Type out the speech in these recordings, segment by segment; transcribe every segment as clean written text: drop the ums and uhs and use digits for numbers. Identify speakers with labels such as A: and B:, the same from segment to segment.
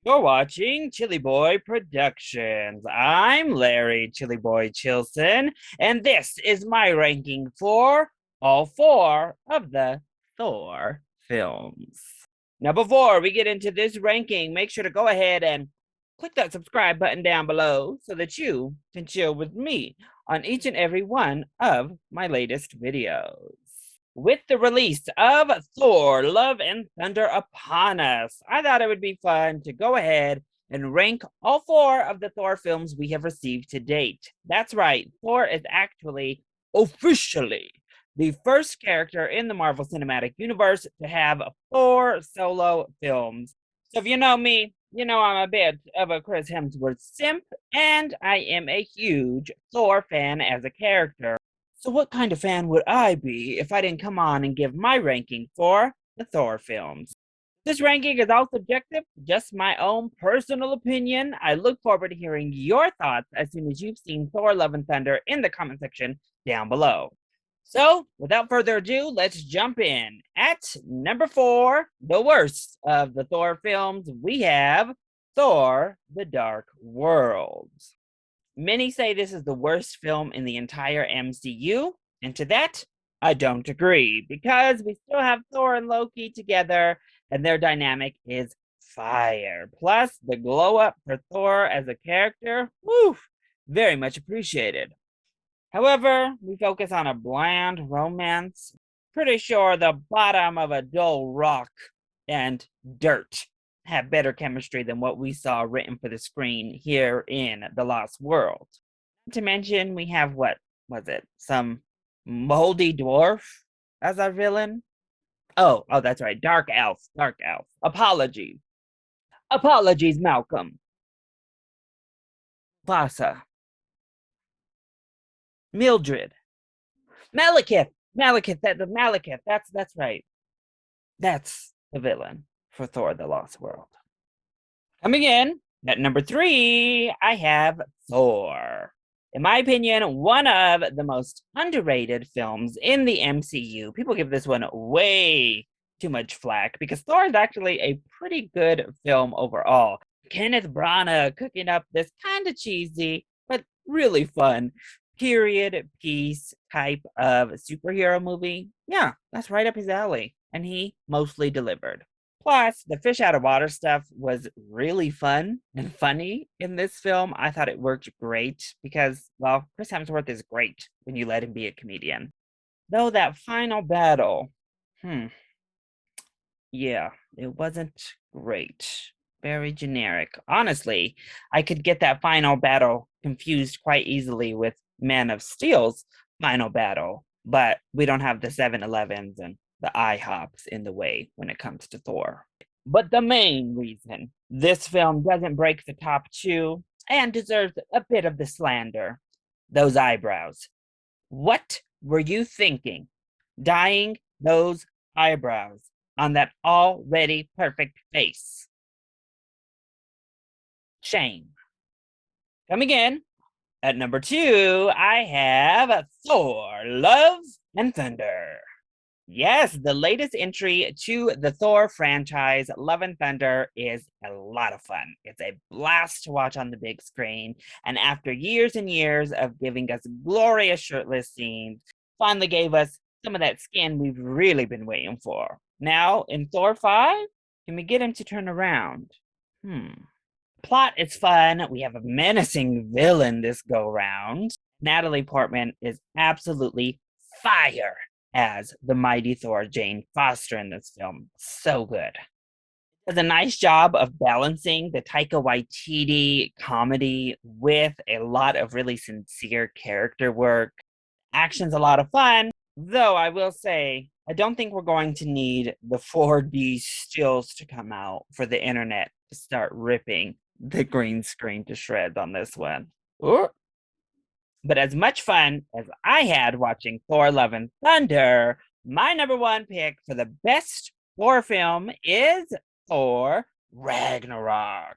A: You're watching ChillyBoy Productions. I'm Larry ChillyBoy Chilson, and this is my ranking for all four of the Thor films. Now, before we get into this ranking, make sure to go ahead and click that subscribe button down below so that you can chill with me on each and every one of my latest videos. With the release of Thor Love and Thunder upon us, I thought it would be fun to go ahead and rank all four of the Thor films we have received to date. That's right, Thor is actually officially the first character in the Marvel Cinematic Universe to have four solo films. So if you know me, you know I'm a bit of a Chris Hemsworth simp, and I am a huge Thor fan as a character. So what kind of fan would I be if I didn't come on and give my ranking for the Thor films? This ranking is all subjective, just my own personal opinion. I look forward to hearing your thoughts as soon as you've seen Thor Love and Thunder in the comment section down below. So, without further ado, let's jump in. At number 4, the worst of the Thor films, we have Thor The Dark World. Many say this is the worst film in the entire MCU, and to that, I don't agree, because we still have Thor and Loki together, and their dynamic is fire. Plus, the glow up for Thor as a character, whew, very much appreciated. However, we focus on a bland romance. Pretty sure the bottom of a dull rock and dirt have better chemistry than what we saw written for the screen here in The Lost World. Not to mention, we have what was it? Some moldy dwarf as our villain. Oh, that's right. Dark elf. Dark elf. Apologies. Apologies, Malcolm. Vasa. Mildred. Malekith. Malekith. The Malekith. That's right. That's the villain for Thor: The Lost World. Coming in at number 3, I have Thor. In my opinion, one of the most underrated films in the MCU. People give this one way too much flack because Thor is actually a pretty good film overall. Kenneth Branagh cooking up this kind of cheesy but really fun period piece type of superhero movie. Yeah, that's right up his alley, and he mostly delivered. Plus, the fish out of water stuff was really fun and funny in this film. I thought it worked great because, well, Chris Hemsworth is great when you let him be a comedian. Though that final battle, yeah, it wasn't great. Very generic. Honestly, I could get that final battle confused quite easily with Man of Steel's final battle, but we don't have the 7-Elevens and the IHOPs in the way when it comes to Thor. But the main reason this film doesn't break the top 2 and deserves a bit of the slander, those eyebrows. What were you thinking? Dyeing those eyebrows on that already perfect face. Shame. Coming in at number 2, I have Thor Love and Thunder. Yes, the latest entry to the Thor franchise, Love and Thunder, is a lot of fun. It's a blast to watch on the big screen. And after years and years of giving us glorious shirtless scenes, finally gave us some of that skin we've really been waiting for. Now, in Thor 5, can we get him to turn around? Plot is fun. We have a menacing villain this go round. Natalie Portman is absolutely fire as the mighty Thor Jane Foster in this film. So good. Does a nice job of balancing the Taika Waititi comedy with a lot of really sincere character work. Action's a lot of fun, though I will say I don't think we're going to need the 4D stills to come out for the internet to start ripping the green screen to shreds on this one. Ooh. But as much fun as I had watching Thor Love and Thunder, my number 1 pick for the best Thor film is Thor Ragnarok.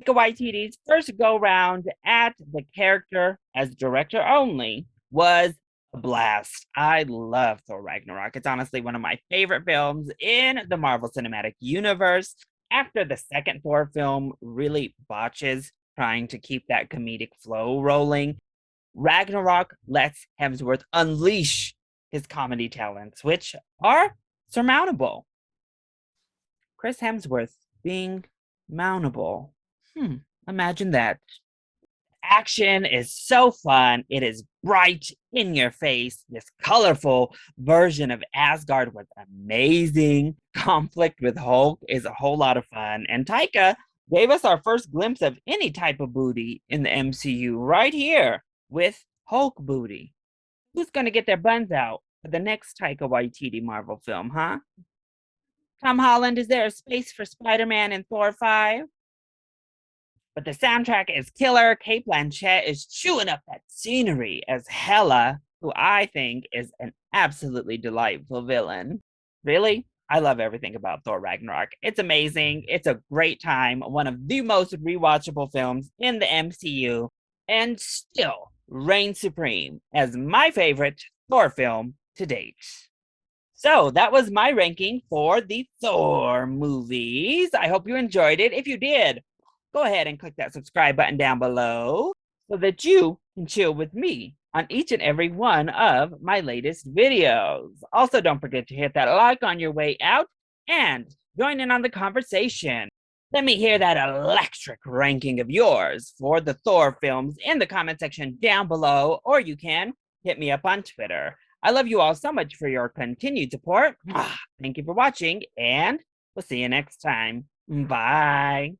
A: Taika Waititi's first go round at the character as director only was a blast. I love Thor Ragnarok. It's honestly one of my favorite films in the Marvel Cinematic Universe. After the second Thor film really botches trying to keep that comedic flow rolling, Ragnarok lets Hemsworth unleash his comedy talents, which are surmountable. Chris Hemsworth being mountable. Imagine that. Action is so fun. It is bright in your face. This colorful version of Asgard was amazing. Conflict with Hulk is a whole lot of fun. And Taika gave us our first glimpse of any type of booty in the MCU right here with Hulk booty. Who's going to get their buns out for the next Taika Waititi Marvel film, huh? Tom Holland, is there a space for Spider-Man in Thor 5? But the soundtrack is killer. Kate Blanchett is chewing up that scenery as Hela, who I think is an absolutely delightful villain. Really? I love everything about Thor Ragnarok. It's amazing. It's a great time. One of the most rewatchable films in the MCU, and still reigns supreme as my favorite Thor film to date. So that was my ranking for the Thor movies. I hope you enjoyed it. If you did, go ahead and click that subscribe button down below so that you can chill with me on each and every one of my latest videos. Also, don't forget to hit that like on your way out and join in on the conversation. Let me hear that electric ranking of yours for the Thor films in the comment section down below, or you can hit me up on Twitter. I love you all so much for your continued support. Thank you for watching, and we'll see you next time. Bye.